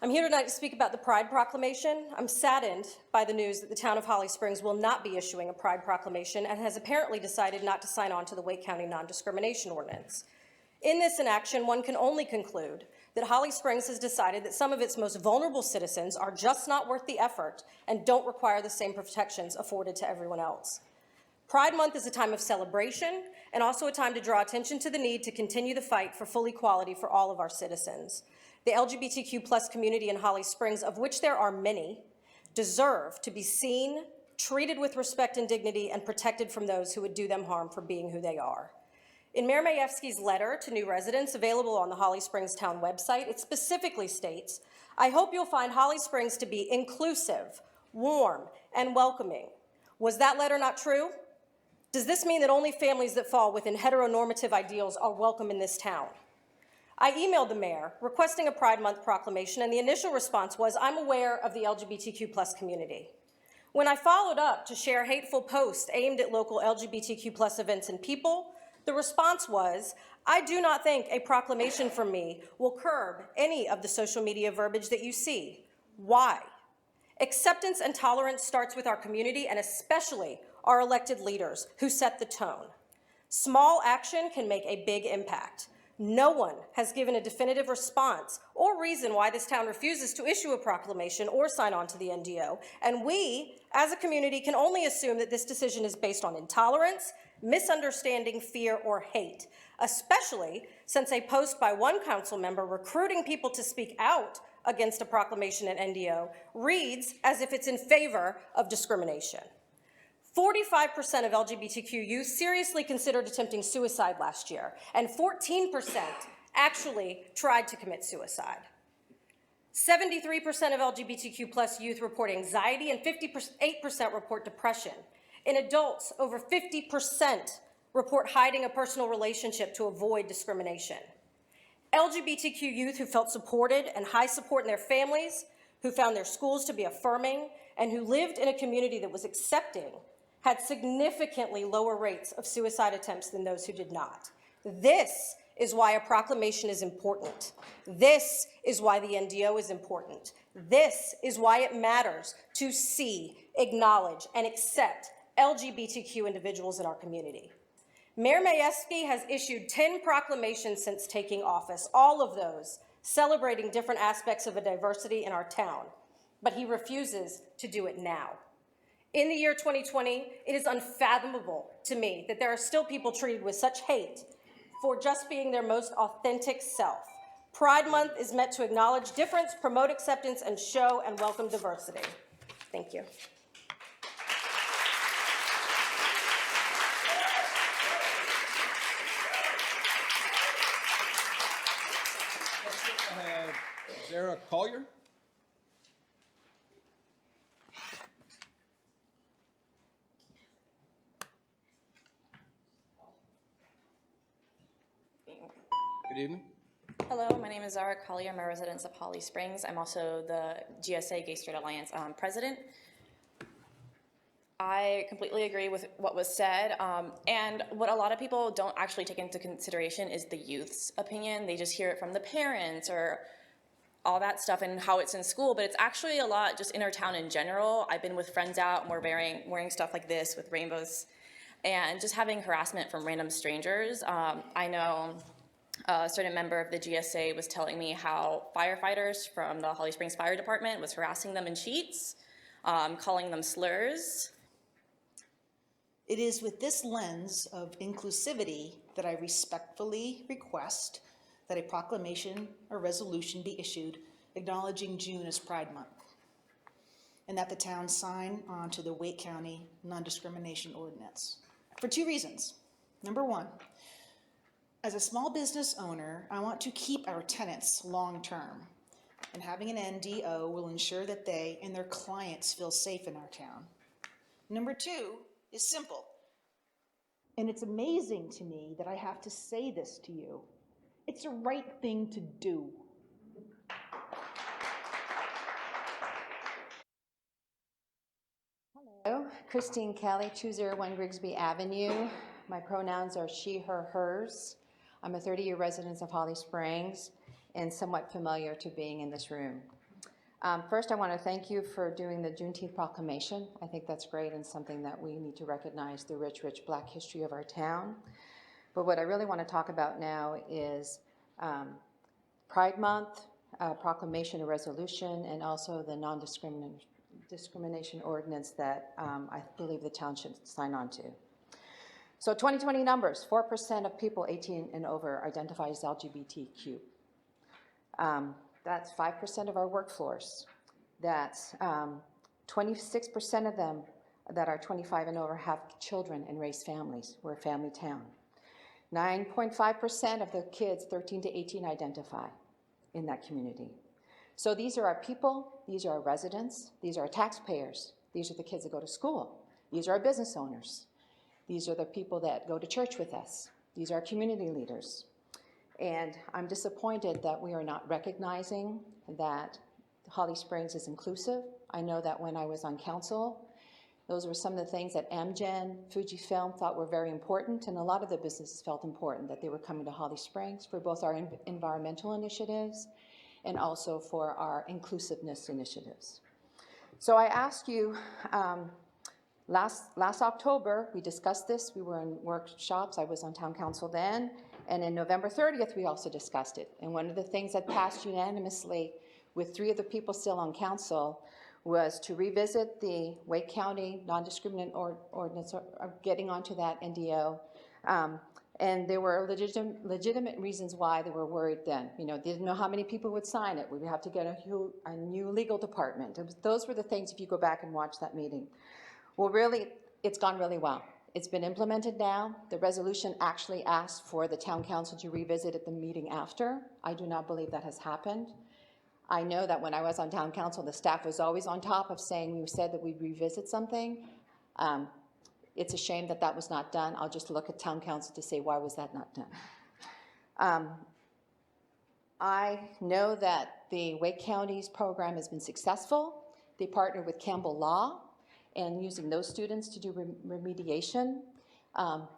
I'm here tonight to speak about the Pride Proclamation. I'm saddened by the news that the town of Holly Springs will not be issuing a Pride Proclamation and has apparently decided not to sign on to the Wake County Non-Discrimination Ordinance. In this inaction, one can only conclude that Holly Springs has decided that some of its most vulnerable citizens are just not worth the effort and don't require the same protections afforded to everyone else. Pride Month is a time of celebration and also a time to draw attention to the need to continue the fight for full equality for all of our citizens. The LGBTQ+ community in Holly Springs, of which there are many, deserve to be seen, treated with respect and dignity, and protected from those who would do them harm for being who they are. In Mayor Majewski's letter to new residents available on the Holly Springs Town website, it specifically states, "I hope you'll find Holly Springs to be inclusive, warm, and welcoming." Was that letter not true? Does this mean that only families that fall within heteronormative ideals are welcome in this town? I emailed the mayor requesting a Pride Month proclamation, and the initial response was, "I'm aware of the LGBTQ+ community." When I followed up to share hateful posts aimed at local LGBTQ+ events and people, the response was, "I do not think a proclamation from me will curb any of the social media verbiage that you see." Why? Acceptance and tolerance starts with our community and especially our elected leaders who set the tone. Small action can make a big impact. No one has given a definitive response or reason why this town refuses to issue a proclamation or sign on to the NDO, and we, as a community, can only assume that this decision is based on intolerance, misunderstanding, fear, or hate, especially since a post by one council member recruiting people to speak out against a proclamation and NDO reads as if it's in favor of discrimination. 45% of LGBTQ youth seriously considered attempting suicide last year, and 14% actually tried to commit suicide. 73% of LGBTQ+ youth report anxiety, and 58% report depression. In adults, over 50% report hiding a personal relationship to avoid discrimination. LGBTQ youth who felt supported and high support in their families, who found their schools to be affirming, and who lived in a community that was accepting, had significantly lower rates of suicide attempts than those who did not. This is why a proclamation is important. This is why the NDO is important. This is why it matters to see, acknowledge, and accept LGBTQ individuals in our community. Mayor Majewski has issued 10 proclamations since taking office, all of those celebrating different aspects of a diversity in our town, but he refuses to do it now. In the year 2020, it is unfathomable to me that there are still people treated with such hate for just being their most authentic self. Pride Month is meant to acknowledge difference, promote acceptance, and show and welcome diversity. Thank you. I have Sarah Collier. Good evening. Hello, my name is Zara Collier. I'm a resident of Holly Springs. I'm also the GSA Gay Straight Alliance president. I completely agree with what was said, and what a lot of people don't actually take into consideration is the youth's opinion. They just hear it from the parents or all that stuff and how it's in school, but it's actually a lot just in our town in general. I've been with friends out and we're wearing stuff like this with rainbows and just having harassment from random strangers. I know a certain member of the GSA was telling me how firefighters from the Holly Springs Fire Department was harassing them in sheets, calling them slurs. It is with this lens of inclusivity that I respectfully request that a proclamation or resolution be issued acknowledging June as Pride Month, and that the town sign on to the Wake County Non-Discrimination Ordinance for two reasons. Number one, as a small business owner, I want to keep our tenants long-term, and having an NDO will ensure that they and their clients feel safe in our town. Number two is simple, and it's amazing to me that I have to say this to you. It's the right thing to do. Hello, Christine Kelly, 201 Grigsby Avenue. My pronouns are she, her, hers. I'm a 30-year resident of Holly Springs and somewhat familiar to being in this room. First, I want to thank you for doing the Juneteenth proclamation. I think that's great and something that we need to recognize the rich, rich Black history of our town. But what I really want to talk about now is Pride Month, proclamation, a resolution, and also the non-discrimination ordinance that I believe the town should sign on to. So 2020 numbers, 4% of people 18 and over identify as LGBTQ. That's 5% of our workforce. That's 26% of them that are 25 and over have children and raise families. We're a family town. 9.5% of the kids 13 to 18 identify in that community. So these are our people, these are our residents, these are our taxpayers, these are the kids that go to school, these are our business owners, these are the people that go to church with us, these are our community leaders. And I'm disappointed that we are not recognizing that Holly Springs is inclusive. I know that when I was on council, those were some of the things that Amgen, Fujifilm thought were very important, and a lot of the businesses felt important that they were coming to Holly Springs for both our environmental initiatives and also for our inclusiveness initiatives. So I asked you, last October, we discussed this. We were in workshops. I was on town council then. And in November 30th, we also discussed it. And one of the things that passed unanimously with 3 of the people still on council was to revisit the Wake County non-discriminant ordinance, or getting onto that NDO. And there were legitimate reasons why they were worried then. You know, they didn't know how many people would sign it. We would have to get a new legal department. Those were the things, if you go back and watch that meeting. Well, really, it's gone really well. It's been implemented now. The resolution actually asked for the town council to revisit at the meeting after. I do not believe that has happened. I know that when I was on town council, the staff was always on top of saying we said that we'd revisit something. It's a shame that that was not done. I'll just look at town council to say, why was that not done? I know that the Wake County's program has been successful. They partnered with Campbell Law and using those students to do remediation.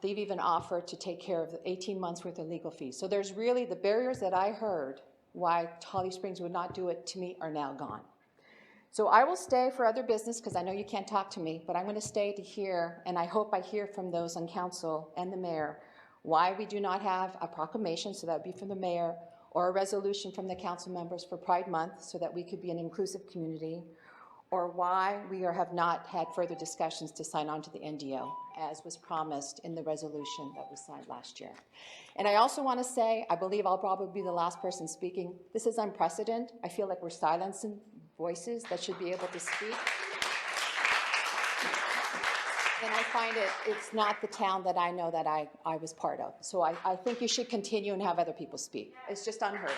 They've even offered to take care of 18 months worth of legal fees. So there's really the barriers that I heard why Holly Springs would not do it to me are now gone. So I will stay for other business because I know you can't talk to me, but I'm going to stay to hear, and I hope I hear from those on council and the mayor, why we do not have a proclamation, so that would be from the mayor, or a resolution from the council members for Pride Month so that we could be an inclusive community, or why we have not had further discussions to sign on to the NDO, as was promised in the resolution that was signed last year. And I also want to say, I believe I'll probably be the last person speaking. This is unprecedented. I feel like we're silencing voices that should be able to speak. And I find it's not the town that I know that I was part of. So I think you should continue and have other people speak. It's just unheard of.